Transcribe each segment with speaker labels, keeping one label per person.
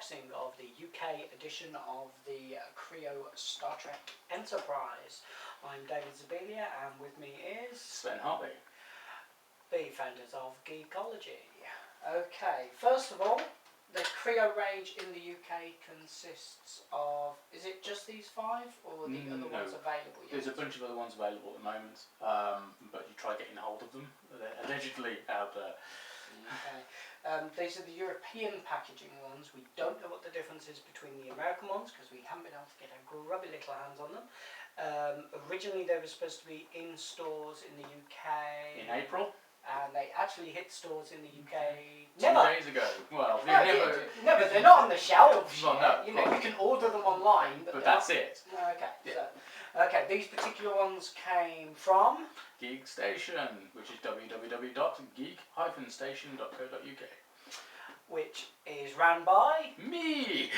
Speaker 1: unboxing of the UK edition of the Kre-o Star Trek Enterprise. I'm David Zabelia, and with me is
Speaker 2: Sven Hartley,
Speaker 1: the founders of Geekology. Okay, first of all, the Kre-o range in the UK consists of, is it just these 5 or the other ones available yet?
Speaker 2: There's a bunch of other ones available at the moment, but you try getting hold of them. They're allegedly out there.
Speaker 1: Okay. These are the European packaging ones. We don't know what the difference is between the American ones because we haven't been able to get our grubby little hands on them. Originally they were supposed to be in stores in the UK.
Speaker 2: In April?
Speaker 1: And they actually hit stores in the UK
Speaker 2: 2 days ago. Well,
Speaker 1: no, but they're not on the shelves
Speaker 2: well,
Speaker 1: yet.
Speaker 2: No,
Speaker 1: you can order them online.
Speaker 2: But that's it.
Speaker 1: Okay.
Speaker 2: Yeah.
Speaker 1: So, okay, these particular ones came from
Speaker 2: Geek-station, which is www.geek-station.co.uk.
Speaker 1: which is ran by
Speaker 2: me.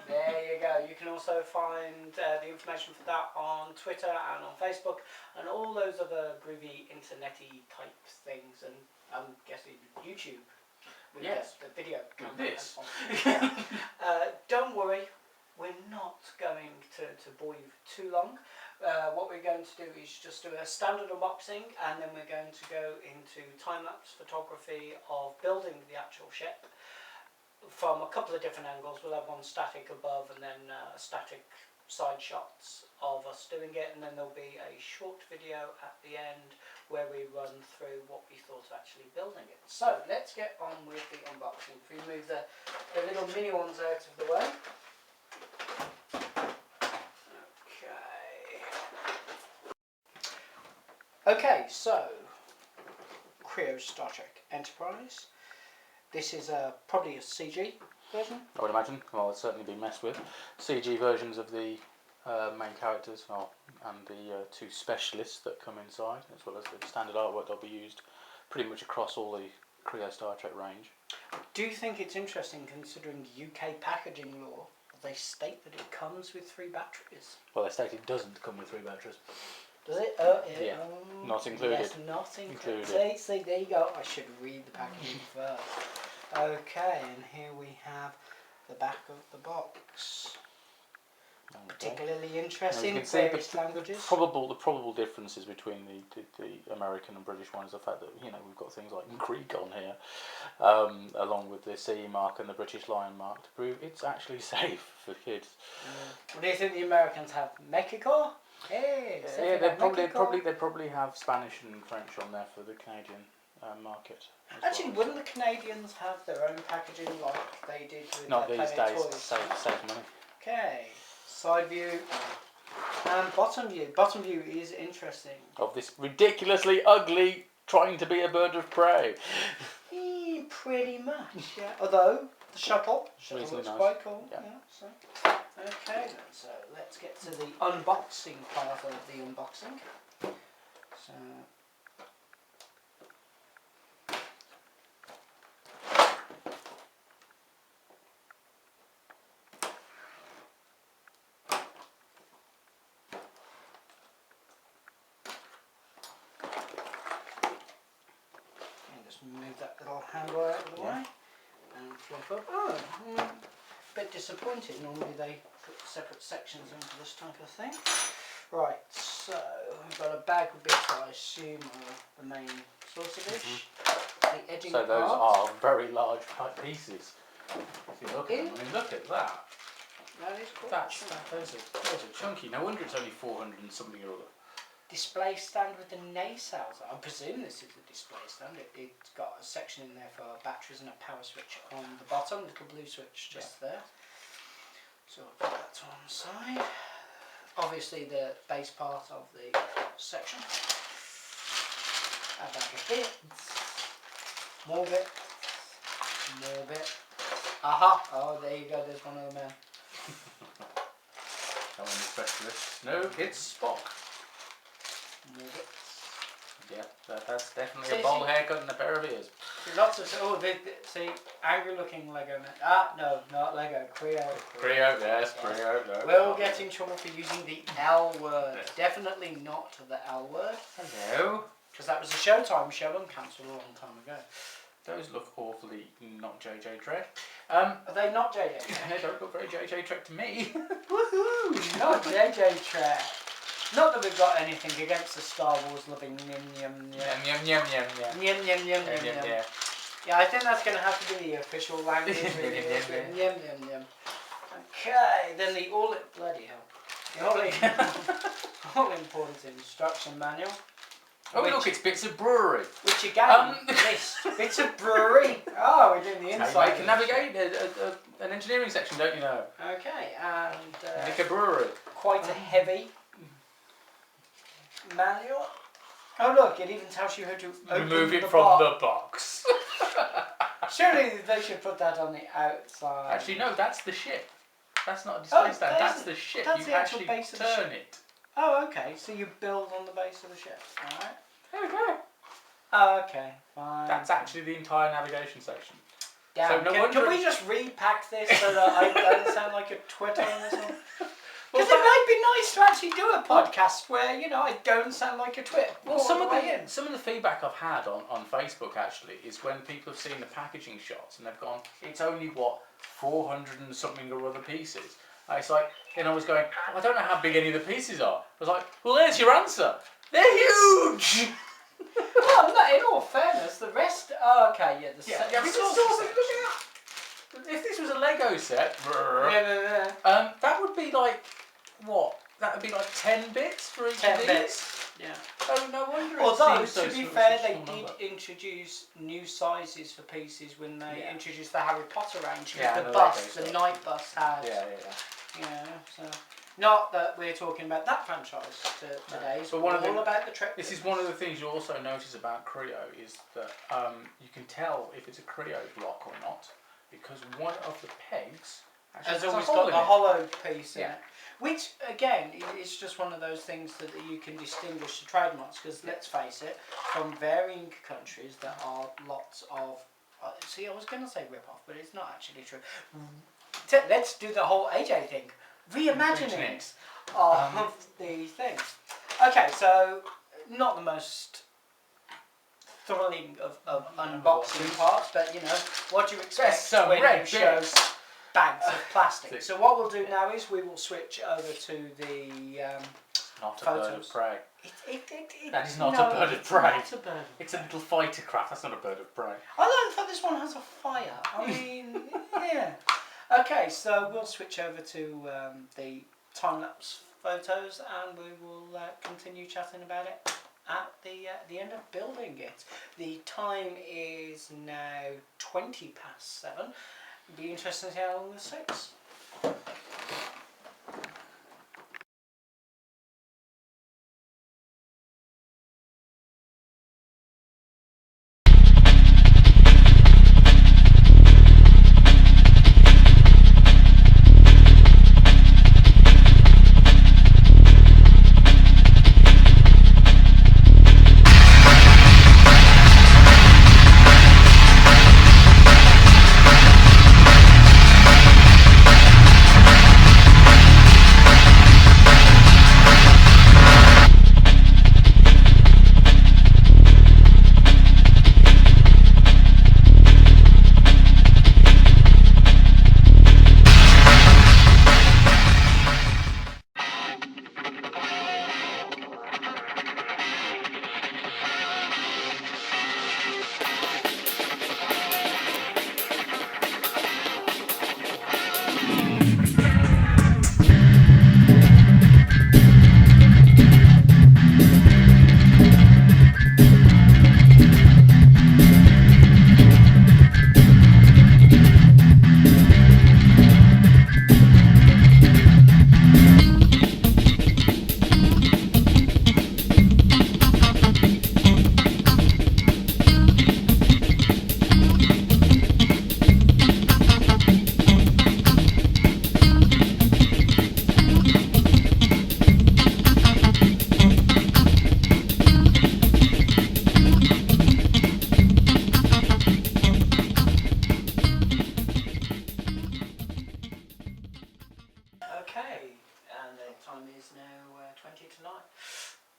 Speaker 1: There you go. You can also find the information for that on Twitter and on Facebook and all those other groovy internety type things, and I'm guessing YouTube with the video.
Speaker 2: With this.
Speaker 1: Don't worry, we're not going to bore you for too long. What we're going to do is just do a standard unboxing, and then we're going to go into time-lapse photography of building the actual ship from a couple of different angles. We'll have one static above and then static side shots of us doing it, and then there'll be a short video at the end where we run through what we thought of actually building it. So let's get on with the unboxing. If we move the little mini ones out of the way. Okay, so Kre-o Star Trek Enterprise. This is probably a CG version.
Speaker 2: I would imagine. Well, it's certainly been messed with. CG versions of the main characters and the 2 specialists that come inside, as well as the standard artwork that'll be used pretty much across all the Kre-o Star Trek range.
Speaker 1: Do you think it's interesting, considering UK packaging law, they state that it comes with 3 batteries?
Speaker 2: Well, they state it doesn't come with 3 batteries.
Speaker 1: Does it?
Speaker 2: Yeah, not included.
Speaker 1: Yes, not included. See, there you go. I should read the packaging first. Okay, and here we have the back of the box. Okay. Particularly interesting.
Speaker 2: You can see
Speaker 1: various languages.
Speaker 2: The probable differences between the American and British one is the fact that we've got things like Greek on here, along with the CE mark and the British Lion mark to prove it's actually safe for kids.
Speaker 1: What do you think the Americans have? Mexico? Hey,
Speaker 2: yeah, they'd probably have Spanish and French on there for the Canadian market.
Speaker 1: Actually, wouldn't the Canadians have their own packaging like they did with
Speaker 2: Not
Speaker 1: their
Speaker 2: these days.
Speaker 1: toys?
Speaker 2: Save money.
Speaker 1: Okay, side view and bottom view. Bottom view is interesting.
Speaker 2: Of this ridiculously ugly trying to be a bird of prey.
Speaker 1: Pretty much, yeah. Although the shuttle looks nice. Quite cool.
Speaker 2: Yeah.
Speaker 1: So. Okay then, so let's get to the unboxing part of the unboxing. So just move that little handle out of the way and flip up. Oh, bit disappointed. Normally they put separate sections in for this type of thing. Right, so we've got a bag of bits that I assume are the main source of dish. The edging
Speaker 2: so those
Speaker 1: part.
Speaker 2: are very large pieces. If you look at them, look at that.
Speaker 1: That is cool.
Speaker 2: Those are chunky. No wonder it's only 400 and something or other.
Speaker 1: Display stand with the nacelles. I presume this is a display stand. It's got a section in there for batteries and a power switch on the bottom, little blue switch just there. So I'll put that to one side. Obviously the base part of the section. A bag of bits. More bits. More bits. Aha! Oh, there you go, there's one of them there.
Speaker 2: That one is specialist. No, it's Spock.
Speaker 1: More bits.
Speaker 2: Yeah, that's definitely a bowl haircut and a pair of ears.
Speaker 1: Lots of see, angry looking Lego man. No, not Lego. Kre-o.
Speaker 2: Kre-o, yes, Kre-o. No,
Speaker 1: we'll get in trouble for using the L word. Definitely not the L word.
Speaker 2: Hello.
Speaker 1: Because that was a Showtime show and cancelled a long time ago.
Speaker 2: Those look awfully not JJ Trek.
Speaker 1: Are they not JJ?
Speaker 2: They don't look very JJ Trek to me.
Speaker 1: Woohoo! Not JJ Trek. Not that we've got anything against the Star Wars loving yum yum yum.
Speaker 2: Yum yum yum yum
Speaker 1: Yum yum yum yum yum. Yeah, I think that's going to have to be the official language. Really. Yum yum yum. Okay, then the bloody hell. The all important instruction manual.
Speaker 2: Oh look, it's bits of brewery.
Speaker 1: Which again, list bits of brewery. Oh, we're doing the inside.
Speaker 2: You can navigate an engineering section, don't you know?
Speaker 1: Okay, and
Speaker 2: Nick a brewery.
Speaker 1: Quite a heavy manual. Oh look, it even tells you how to
Speaker 2: remove it from the box.
Speaker 1: Surely they should put that on the outside.
Speaker 2: Actually, no, that's the ship. That's not a display stand. That's the ship.
Speaker 1: That's
Speaker 2: you
Speaker 1: the actual
Speaker 2: actually
Speaker 1: base of the
Speaker 2: turn
Speaker 1: ship.
Speaker 2: it.
Speaker 1: Oh, okay. So you build on the base of the ship. Alright.
Speaker 2: Okay.
Speaker 1: Oh, okay. Fine.
Speaker 2: That's actually the entire navigation section.
Speaker 1: Damn.
Speaker 2: So
Speaker 1: Can we just repack this so that I don't sound like a Twitter on this one? Because it might be nice to actually do a podcast where, you know, I don't sound like a twit.
Speaker 2: Well, some of the feedback I've had on Facebook actually is when people have seen the packaging shots and they've gone, it's only 400 and something or other pieces. And it's like, and I was going, I don't know how big any of the pieces are. I was like, well, there's your answer. They're huge.
Speaker 1: Well, no, in all fairness, the rest. Oh, okay, yeah.
Speaker 2: If this was a Lego set,
Speaker 1: Yeah.
Speaker 2: that would be like what? That would be like 10 bits for each
Speaker 1: 10
Speaker 2: of these.
Speaker 1: bits. Yeah.
Speaker 2: Oh, no wonder.
Speaker 1: Although, to be fair, they did introduce new sizes for pieces when they introduced the Harry Potter range.
Speaker 2: Yeah,
Speaker 1: the bus, the night bus had.
Speaker 2: Yeah.
Speaker 1: So not that we're talking about that franchise today.
Speaker 2: But
Speaker 1: all about the Trek.
Speaker 2: This is one of the things you also notice about Kre-o is that you can tell if it's a Kre-o block or not because one of the pegs
Speaker 1: has always got the hollow piece in it. Which, again, is just one of those things that you can distinguish the trademarks, because let's face it, from varying countries there are lots of... see, I was going to say rip-off, but it's not actually true. Let's do the whole AJ thing. Reimagining of the things. Okay, so not the most thrilling of unboxing parts, but, you know, what do you expect when you show bags of plastic? So what we'll do now is we will switch over to the
Speaker 2: not a
Speaker 1: photos.
Speaker 2: bird of prey. That is
Speaker 1: No,
Speaker 2: not a bird of prey.
Speaker 1: Not a bird.
Speaker 2: It's a little fighter craft. That's not a bird of prey.
Speaker 1: I like that this one has a fire. I mean, yeah. Okay, so we'll switch over to the time-lapse photos, and we will continue chatting about it at the end of building it. The time is now 7:20. Be interesting to see how long this takes.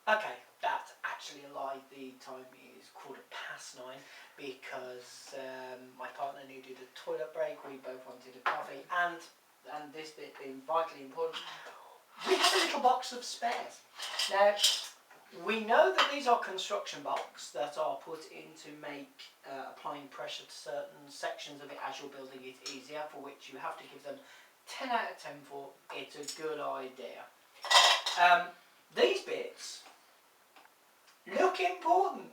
Speaker 1: Okay, that's actually a lie. The time is 9:15. because my partner needed a toilet break, we both wanted a coffee, and this bit being vitally important, we have a little box of spares. Now, we know that these are construction blocks that are put in to make applying pressure to certain sections of it as you're building it easier, for which you have to give them 10 out of 10 for. It's a good idea. These bits look important,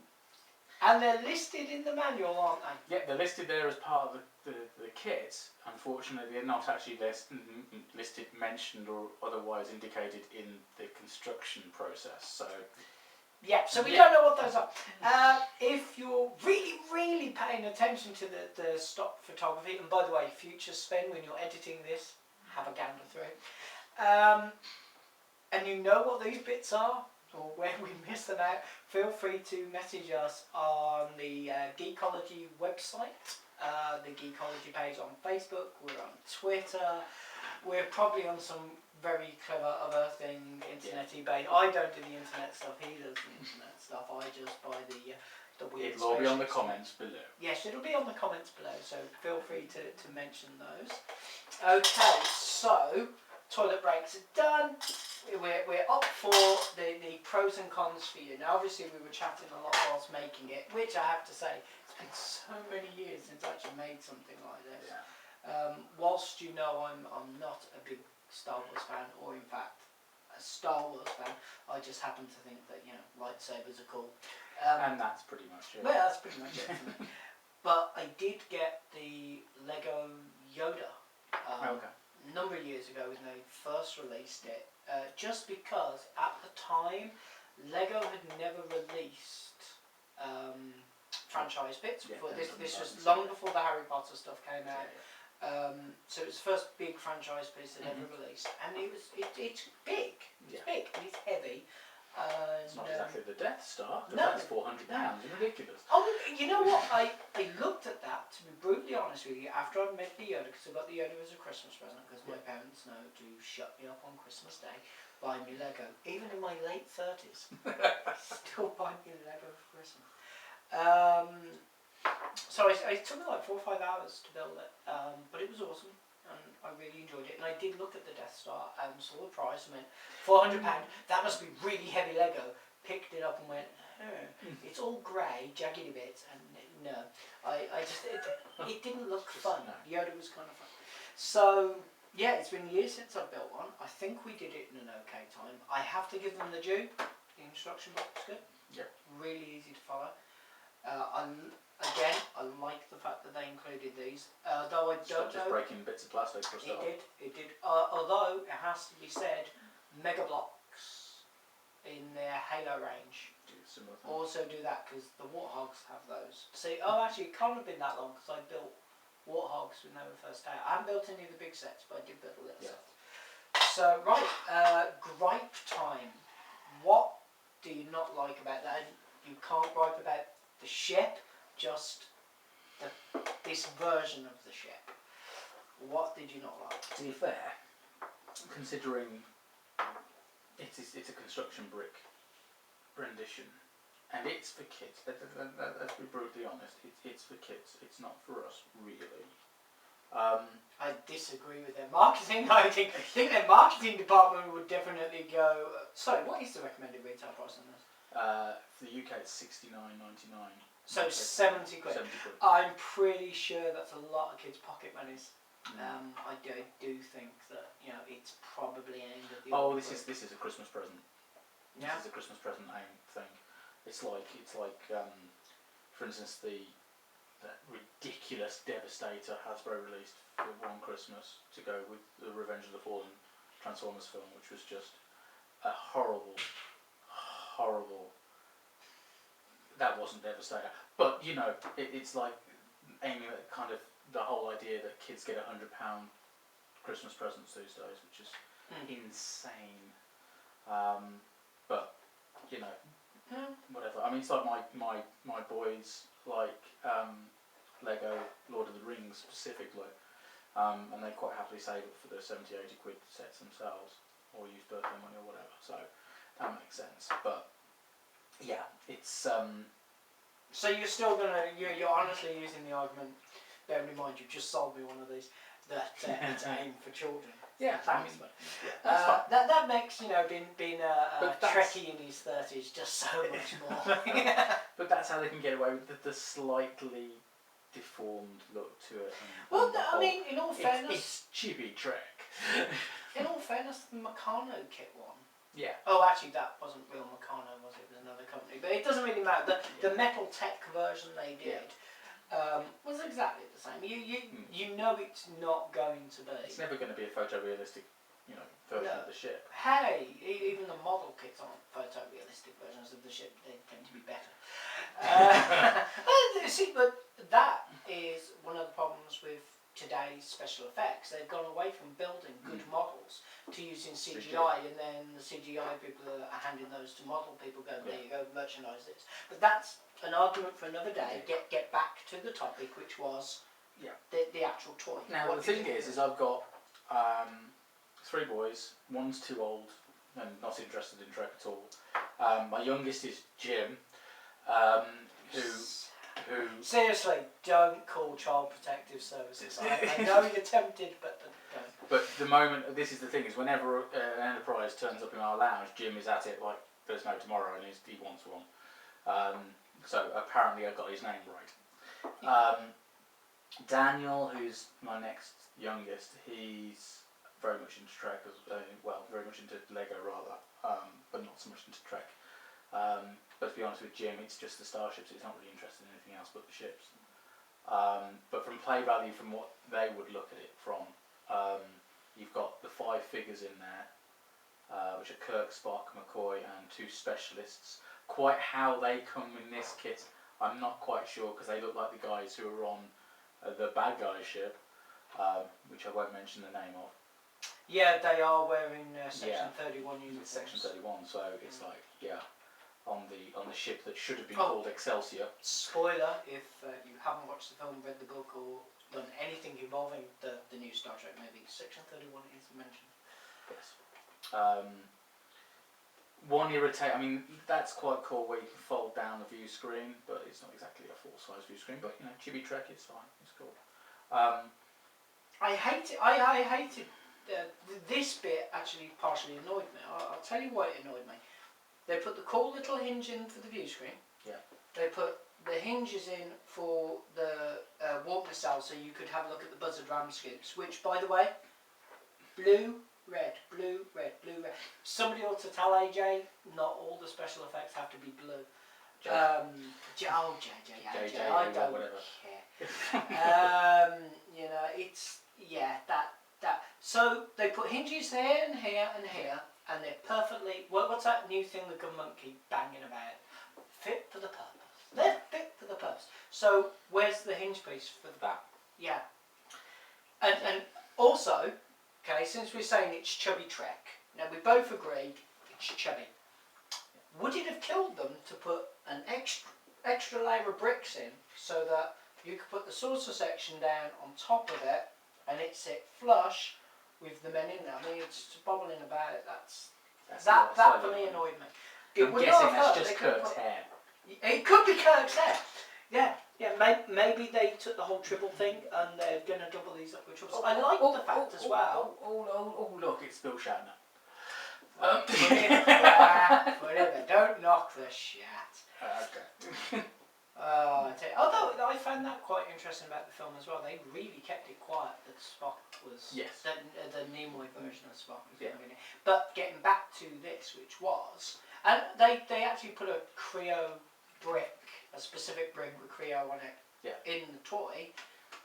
Speaker 1: and they're listed in the manual, aren't they?
Speaker 2: Yeah, they're listed there as part of the kit. Unfortunately, they're not actually listed, mentioned, or otherwise indicated in the construction process. So,
Speaker 1: yeah, so we don't know what those are. If you're really paying attention to the stock photography, and by the way, future Sven, when you're editing this, have a gander through it. And you know what these bits are, or where we miss them out, feel free to message us on the Geekology website, the Geekology page on Facebook, we're on Twitter, we're probably on some very clever other thing, internet-y based. I don't do the internet stuff, he does the internet stuff, I just buy the weird.
Speaker 2: it'll all be on the comments below.
Speaker 1: Yes, it'll be on the comments below, so feel free to mention those. Okay, so toilet breaks are done. We're up for the pros and cons for you. Now, obviously, we were chatting a lot whilst making it, which I have to say, it's been so many years since I actually made something like this.
Speaker 2: Yeah.
Speaker 1: Whilst you know I'm not a big Star Wars fan, or in fact a Star Wars fan, I just happen to think that, you know, lightsabers are cool.
Speaker 2: And that's pretty much it.
Speaker 1: Well, that's pretty much it for me. But I did get the Lego Yoda
Speaker 2: Okay.
Speaker 1: a number of years ago when they first released it, just because at the time Lego had never released franchise bits.
Speaker 2: Yeah,
Speaker 1: Before. This was
Speaker 2: license,
Speaker 1: long
Speaker 2: yeah.
Speaker 1: before the Harry Potter stuff came out.
Speaker 2: Yeah,
Speaker 1: So it was the first big franchise piece they'd ever released, and it's big. It's big and it's heavy.
Speaker 2: It's not exactly the Death Star, because
Speaker 1: No.
Speaker 2: that's £400, ridiculous.
Speaker 1: Oh, you know what? I looked at that, to be brutally honest with you, after I'd made the Yoda, because I got the Yoda as a Christmas present, because my parents know to shut me up on Christmas Day, buy me Lego. Even in my late 30s, still buy me Lego for Christmas. So it took me like 4 or 5 hours to build it, but it was awesome. And I really enjoyed it, and I did look at the Death Star and saw the price and went, £400, that must be really heavy Lego. Picked it up and went, it's all grey, jaggedy bits, and no, I just, it didn't look fun. Yoda was kind of fun. So, yeah, it's been years since I built one. I think we did it in an okay time. I have to give them the due. The instruction book is good.
Speaker 2: Yep.
Speaker 1: Really easy to follow. I like the fact that they included these, though I don't
Speaker 2: Just
Speaker 1: know.
Speaker 2: breaking bits of plastic for a start.
Speaker 1: It did. Although it has to be said, Mega Bloks in their Halo range
Speaker 2: Similar thing.
Speaker 1: also do that, because the Warthogs have those. See, actually, it can't have been that long, because I built Warthogs when they were first out. I haven't built any of the big sets, but I did build a little set. So right, gripe time. What do you not like about that? You can't gripe about the ship, just this version of the ship. What did you not like?
Speaker 2: To be fair, considering it's a construction brick rendition, and it's for kids. Let's be brutally honest. It's for kids. It's not for us, really.
Speaker 1: I disagree with their marketing. I think their marketing department would definitely go. Sorry, what is the recommended retail price on this?
Speaker 2: For the UK, it's £69.99.
Speaker 1: So 70 quid.
Speaker 2: 70 quid.
Speaker 1: I'm pretty sure that's a lot of kids' pocket monies. I do think that, you know, it's probably aimed at the.
Speaker 2: This is a Christmas present.
Speaker 1: Yeah.
Speaker 2: This is a Christmas present aimed thing. It's like for instance, that ridiculous Devastator Hasbro released for one Christmas to go with the Revenge of the Fallen Transformers film, which was just a horrible. That wasn't Devastator, but you know, it's like aiming at kind of the whole idea that kids get £100 Christmas presents these days, which is insane. But you know, whatever. I mean, it's like my boys like Lego Lord of the Rings specifically, and they quite happily save it for the 70-80 quid sets themselves, or use birthday money or whatever. So that makes sense. But yeah, it's
Speaker 1: So you're still gonna, you're honestly using the argument, bearing in mind you've just sold me one of these, that it's aimed for children.
Speaker 2: Yeah,
Speaker 1: Thanks,
Speaker 2: I mean,
Speaker 1: but
Speaker 2: that's fine.
Speaker 1: that makes, you know, being a
Speaker 2: But that's-
Speaker 1: Trekkie in his 30s just so much more.
Speaker 2: But that's how they can get away with the slightly deformed look to it.
Speaker 1: Well,
Speaker 2: and the
Speaker 1: I
Speaker 2: whole-
Speaker 1: mean, in all fairness,
Speaker 2: it's chibi Trek.
Speaker 1: in all fairness, the Meccano kit one.
Speaker 2: Yeah.
Speaker 1: Oh, actually, that wasn't real Meccano, was it? It was another company. But it doesn't really matter. The Metal Tech version they did was exactly the same. You know it's not going to be.
Speaker 2: It's never going to be a photorealistic, version of the ship.
Speaker 1: Hey, even the model kits aren't photorealistic versions of the ship. They tend to be better. See, but that is one of the problems with today's special effects. They've gone away from building good models to using CGI, and then the CGI people are handing those to model people, going, there you go, merchandise this. But that's an argument for another day. Get back to the topic, which was the actual toy.
Speaker 2: Now the thing is I've got 3 boys. One's too old and not interested in Trek at all. My youngest is Jim, who
Speaker 1: seriously, don't call Child Protective Services. I know you're tempted, but don't.
Speaker 2: But the moment, this is the thing, is whenever an Enterprise turns up in our lounge, Jim is at it like there's no tomorrow, and he wants one. So apparently I got his name right. Daniel, who's my next youngest, he's very much into Trek, very much into Lego rather, but not so much into Trek. But to be honest with Jim, it's just the starships. He's not really interested in anything else but the ships. But from play value, from what they would look at it from, you've got the 5 figures in there, which are Kirk, Spock, McCoy, and 2 specialists. Quite how they come in this kit, I'm not quite sure, because they look like the guys who are on the bad guy ship, which I won't mention the name of.
Speaker 1: Yeah, they are wearing Section 31 uniforms.
Speaker 2: Section 31, so it's like, on the ship that should have been called Excelsior.
Speaker 1: Spoiler, if you haven't watched the film, read the book, or done anything involving the new Star Trek movie, Section 31 is mentioned.
Speaker 2: Yes. One I mean, that's quite cool where you can fold down the view screen, but it's not exactly a full-size view screen, but chibi Trek is fine, it's cool.
Speaker 1: I hate it. I hated this bit. Actually, partially annoyed me. I'll tell you why it annoyed me. They put the cool little hinge in for the view screen. Yeah. They put the hinges in for the warp nacelle, so you could have a look at the buzzard ram scoops. Which, by the way, blue, red, blue, red, blue, red. Somebody ought to tell AJ not all the special effects have to be blue. JJ, I don't care. It's that. So they put hinges here and here and here, and they're perfectly. What's that new thing the government keep banging about? Fit for the purpose. They're fit for the purpose. So where's the hinge piece for that? Yeah. And also, okay, since we're saying it's chubby Trek, now we both agreed it's chubby. Would it have killed them to put an extra layer of bricks in so that you could put the saucer section down on top of it and it sit flush with the men in there? I mean, it's bobbling about. That for me annoyed me.
Speaker 2: I'm guessing that's just Kirk's hair.
Speaker 1: It could be Kirk's hair. Yeah. Maybe they took the whole triple thing and they're going to double these up with triples. I like the fact as well.
Speaker 2: Oh, look, it's Bill Shatner.
Speaker 1: Whatever. Don't knock the shit.
Speaker 2: Okay.
Speaker 1: Although I found that quite interesting about the film as well. They really kept it quiet that Spock was the Nimoy version of Spock was in it. But getting back to this, which was, and they actually put a Kre-o brick, a specific brick with Kre-o on it, in the toy,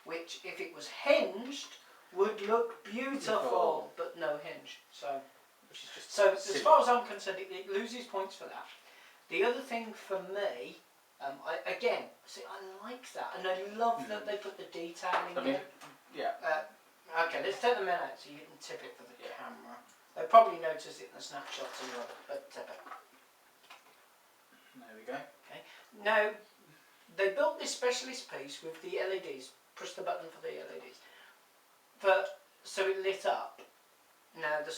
Speaker 1: which if it was hinged would look beautiful, but no hinge. So as far as I'm concerned, it loses points for that. The other thing for me. I like that, and I love that they put the detailing in. Yeah. Okay, let's take the men out so you can tip it for the camera. They'll probably notice it in the snapshots as well, but tip it.
Speaker 2: There we go.
Speaker 1: Okay. Now, they built this specialist piece with the LEDs. Push the button for the LEDs. So it lit up. Now, the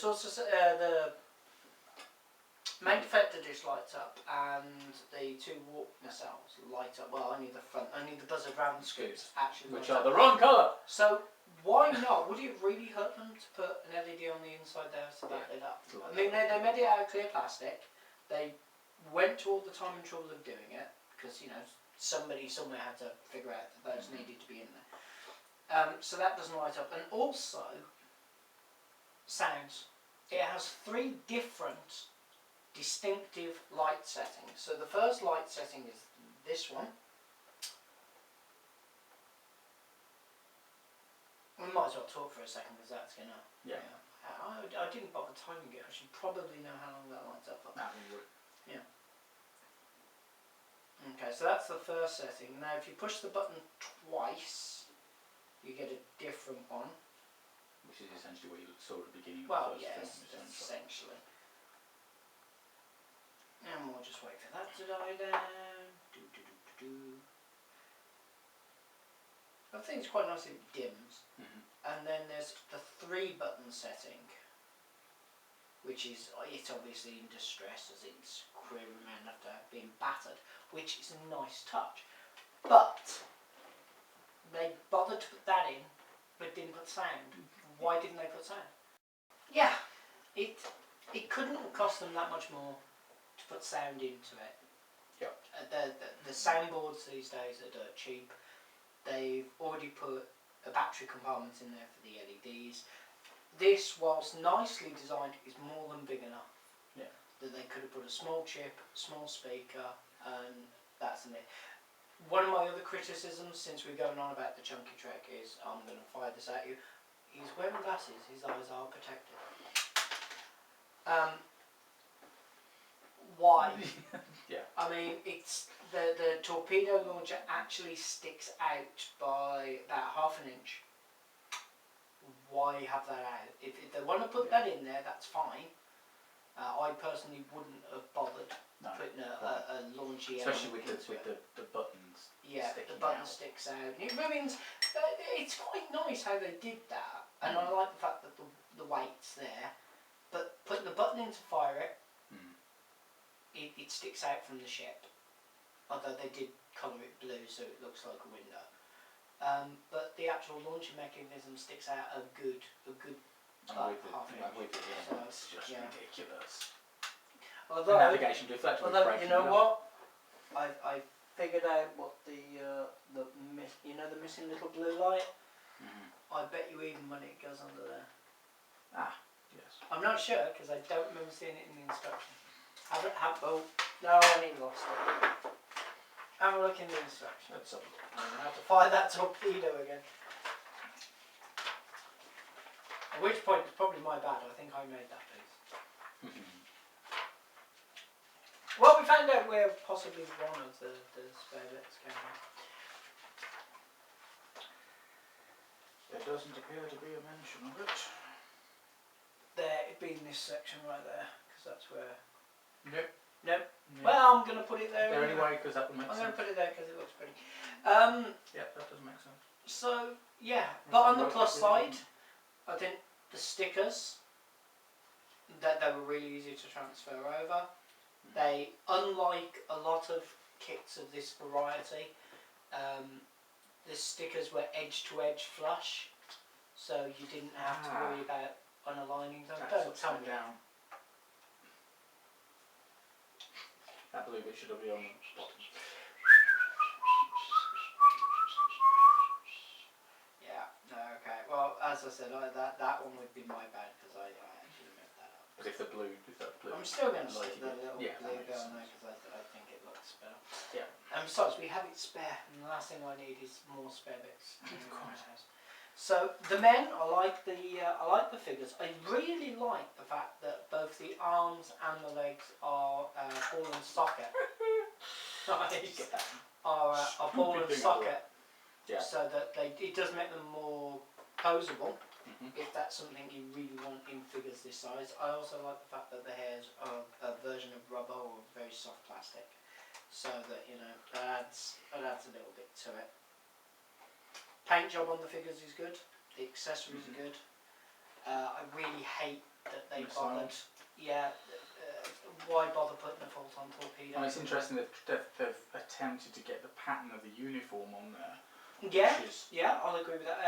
Speaker 1: Main effector dish lights up, and the 2 warp nacelles light up. Well, only the front, only the buzzard round scoops actually
Speaker 2: Which
Speaker 1: light
Speaker 2: are
Speaker 1: up.
Speaker 2: the wrong colour.
Speaker 1: So why not? Would it really hurt them to put an LED on the inside there so that lit up? I mean, they made it out of clear plastic. They went to all the time and trouble of doing it because, you know, somebody somewhere had to figure out that those needed to be in there. So that doesn't light up. And also, sounds. It has 3 different distinctive light settings. So the first light setting is this one. We might as well talk for a second because that's going to...
Speaker 2: Yeah.
Speaker 1: I didn't bother timing it. I should probably know how long that lights up for. Yeah. Okay, so that's the first setting. Now if you push the button twice, you get a different one.
Speaker 2: Which is essentially what you saw at the beginning
Speaker 1: Well,
Speaker 2: of the first
Speaker 1: yes,
Speaker 2: film.
Speaker 1: essentially. And we'll just wait for that to die down. I think it's quite nice if it dims. And then there's the 3 button setting, which is, it's obviously in distress as it's queering around after being battered, which is a nice touch. But they bothered to put that in, but didn't put sound. Why didn't they put sound? Yeah, it couldn't cost them that much more to put sound into it.
Speaker 2: Yep.
Speaker 1: The soundboards these days are dirt cheap. They've already put a battery compartment in there for the LEDs. This, whilst nicely designed, is more than big enough.
Speaker 2: Yeah.
Speaker 1: That they could have put a small chip, small speaker, and that's it. One of my other criticisms, since we're going on about the Chunky Trek, is I'm going to fire this at you. He's wearing glasses. His eyes are protected. Why?
Speaker 2: Yeah.
Speaker 1: I mean, it's the torpedo launcher actually sticks out by about half an inch. Why have that out? If they want to put that in there, that's fine. I personally wouldn't have bothered putting a launchy
Speaker 2: especially with
Speaker 1: element into it.
Speaker 2: the buttons.
Speaker 1: Yeah,
Speaker 2: sticking
Speaker 1: the button
Speaker 2: out.
Speaker 1: sticks out. It means it's quite nice how they did that, and I like the fact that the weight's there. But putting the button in to fire it, it sticks out from the ship. Although they did colour it blue so it looks like a window. But the actual launching mechanism sticks out a good half inch. So,
Speaker 2: It's just ridiculous.
Speaker 1: Although,
Speaker 2: the navigation deflection.
Speaker 1: you know what? I figured out what the missing little blue light. I bet you even when it goes under there.
Speaker 2: Yes.
Speaker 1: I'm not sure because I don't remember seeing it in the instructions. Oh, no, I only lost it. Have a look in the instructions.
Speaker 2: Let's have a look.
Speaker 1: I'm going to have to fire that torpedo again. At which point it's probably my bad. I think I made that piece. Well, we found out where possibly one of the spare bits came from.
Speaker 2: There doesn't appear to be a mention of it.
Speaker 1: There, it'd be in this section right there, because that's where...
Speaker 2: Nope.
Speaker 1: Nope.
Speaker 2: Yeah.
Speaker 1: Well, I'm going to put it there.
Speaker 2: There anyway, because that would make
Speaker 1: I'm
Speaker 2: sense.
Speaker 1: going to put it there because it looks pretty.
Speaker 2: Yeah, that does make sense.
Speaker 1: So, yeah. But on the plus side, I think the stickers, that they were really easy to transfer over. They, unlike a lot of kits of this variety, the stickers were edge to edge flush, so you didn't have to worry about unaligning them. Don't tell me.
Speaker 2: Down. I believe it should be on the bottom.
Speaker 1: Yeah. No. Okay. Well, as I said, that one would be my bad because I actually messed that up.
Speaker 2: But if that blue.
Speaker 1: I'm still going to
Speaker 2: lighty
Speaker 1: stick the
Speaker 2: bit.
Speaker 1: little
Speaker 2: Yeah,
Speaker 1: blue
Speaker 2: that makes
Speaker 1: bit on there
Speaker 2: sense.
Speaker 1: because I think it looks better.
Speaker 2: Yeah.
Speaker 1: And besides, we have it spare, and the last thing I need is more spare bits.
Speaker 2: Of course.
Speaker 1: So the men, I like the figures. I really like the fact that both the arms and the legs are ball and socket. Nice. Are ball and socket.
Speaker 2: Yeah.
Speaker 1: So that it does make them more posable. If that's something you really want in figures this size. I also like the fact that the hairs are a version of rubber or very soft plastic, so that that adds a little bit to it. Paint job on the figures is good. The accessories are good. I really hate that they bothered. Yeah, why bother putting a full-on torpedo?
Speaker 2: I mean, it's interesting that they've attempted to get the pattern of the uniform on there.
Speaker 1: Yeah,
Speaker 2: Which is,
Speaker 1: yeah, I'll agree with that.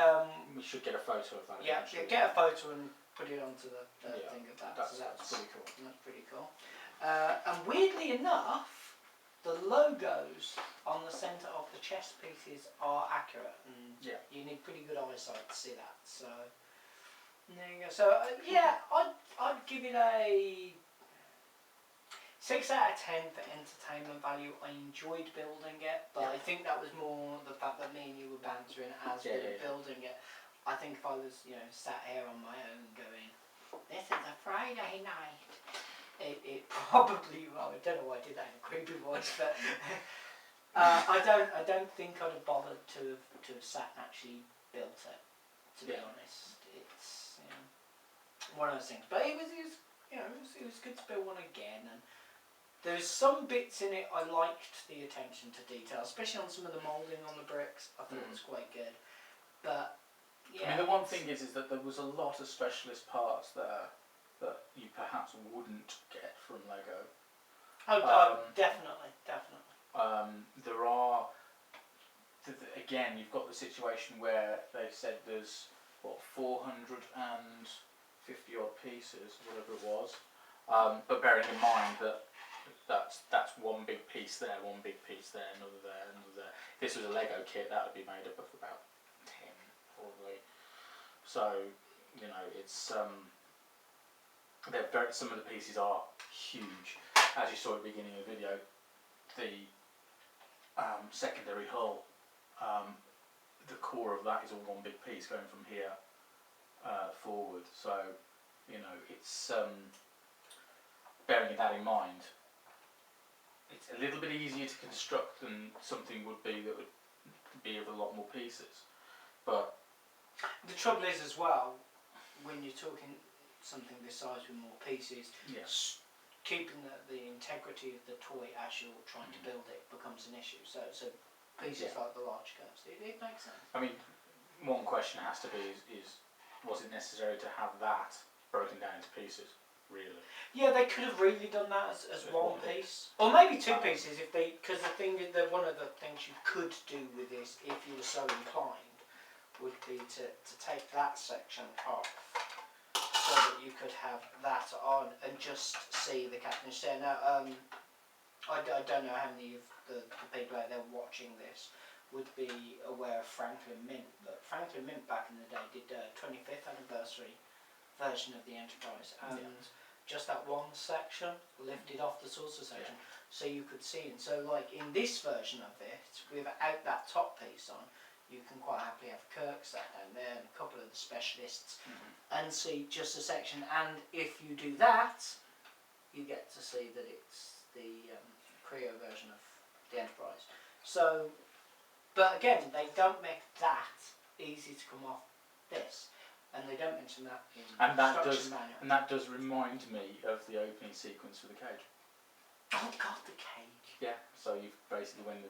Speaker 2: we should get a photo of that.
Speaker 1: Yeah,
Speaker 2: eventually.
Speaker 1: get a photo and put it onto the
Speaker 2: Yeah,
Speaker 1: thing of that.
Speaker 2: That's
Speaker 1: So
Speaker 2: pretty cool.
Speaker 1: that's pretty cool. And weirdly enough, the logos on the centre of the chest pieces are accurate, and
Speaker 2: Yeah.
Speaker 1: you need pretty good eyesight to see that. So there you go. So yeah, I'd give it a 6 out of 10 for entertainment value. I enjoyed building it, but I think that was more the fact that me and you were bantering as we were building it. I think if I was, sat here on my own going, this is a Friday night, it probably, well, I don't know why I did that in a creepy voice, but I don't think I'd have bothered to have sat and actually built it, to be honest. It's one of those things. But it was good to build one again, and there's some bits in it I liked the attention to detail, especially on some of the moulding on the bricks. I thought it was quite good. But yeah,
Speaker 2: I mean, the one thing is that there was a lot of specialist parts there that you perhaps wouldn't get from Lego.
Speaker 1: Definitely.
Speaker 2: There are, again, you've got the situation where they said there's 450 odd pieces, whatever it was. But bearing in mind that that's one big piece there, one big piece there, another there, another there. If this was a Lego kit, that would be made up of about 10 probably. So it's some of the pieces are huge. As you saw at the beginning of the video, the secondary hull, the core of that is all one big piece going from here forward. So it's bearing that in mind. It's a little bit easier to construct than something would be that would be of a lot more pieces. But
Speaker 1: the trouble is as well, when you're talking something this size with more pieces, keeping the integrity of the toy as you're trying to build it becomes an issue. So pieces like the large curves, it makes sense.
Speaker 2: I mean, one question has to be is was it necessary to have that broken down into pieces? Really?
Speaker 1: Yeah, they could have really done that as one piece, or maybe two pieces if they. Because the thing is that one of the things you could do with this, if you were so inclined, would be to take that section off, so that you could have that on and just see the captain's chair. Now, I don't know how many of the people out there watching this would be aware of Franklin Mint, but Franklin Mint back in the day did a 25th anniversary version of the Enterprise, and just that one section lifted off the saucer section, so you could see. And so, like in this version of it, without that top piece on, you can quite happily have Kirk sat down there and a couple of the specialists, and see just a section. And if you do that, you get to see that it's the Kre-o version of the Enterprise. So, but again, they don't make that easy to come off this. And they don't mention that in the instruction manual.
Speaker 2: And that does remind me of the opening sequence for the cage.
Speaker 1: Oh God, the cage.
Speaker 2: Yeah. So you basically when you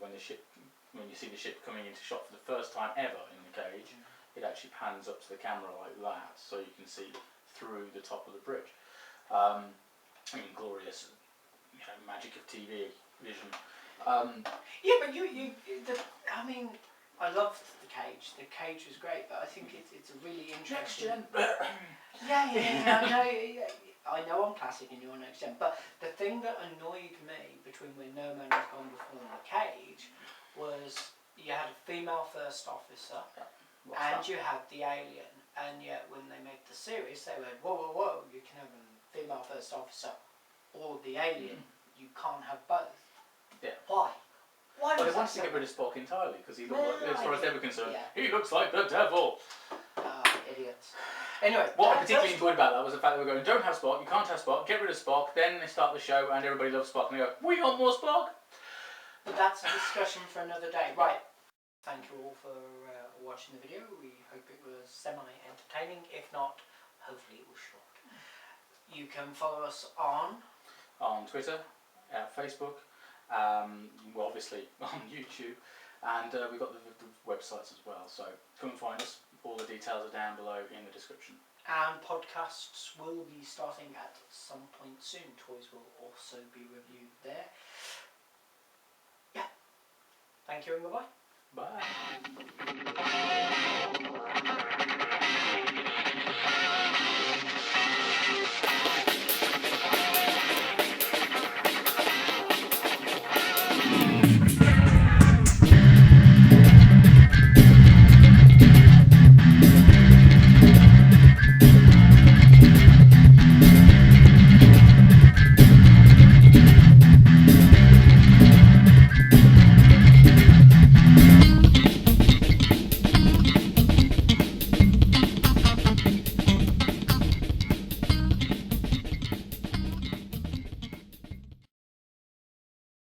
Speaker 2: see the ship coming into shot for the first time ever in the cage, it actually pans up to the camera like that, so you can see through the top of the bridge. Glorious, magic of TV vision.
Speaker 1: Yeah, but I loved the cage. The cage was great, but I think it's a really interesting.
Speaker 2: Next gen.
Speaker 1: Yeah. I know I'm classic and you're next gen, but the thing that annoyed me between when No Man Was Gone Before in the Cage was you had a female first officer and you had the alien, and yet when they made the series, they went, whoa, you can have a female first officer or the alien. You can't have both.
Speaker 2: Yeah.
Speaker 1: Why? Why?
Speaker 2: Well, they wanted to get rid of Spock entirely because he looked like, as far as they were concerned, he looks like the devil.
Speaker 1: Idiots. Anyway,
Speaker 2: what I particularly enjoyed about that was the fact that they were going, don't have Spock, you can't have Spock, get rid of Spock. Then they start the show and everybody loves Spock and they go, we want more Spock.
Speaker 1: But that's a discussion for another day. Right. Thank you all for watching the video. We hope it was semi-entertaining. If not, hopefully it was short. You can follow us on
Speaker 2: Twitter, Facebook, obviously on YouTube, and we've got the websites as well. So come and find us. All the details are down below in the description.
Speaker 1: and podcasts will be starting at some point soon. Toys will also be reviewed there. Yeah. Thank you and goodbye.
Speaker 2: Bye.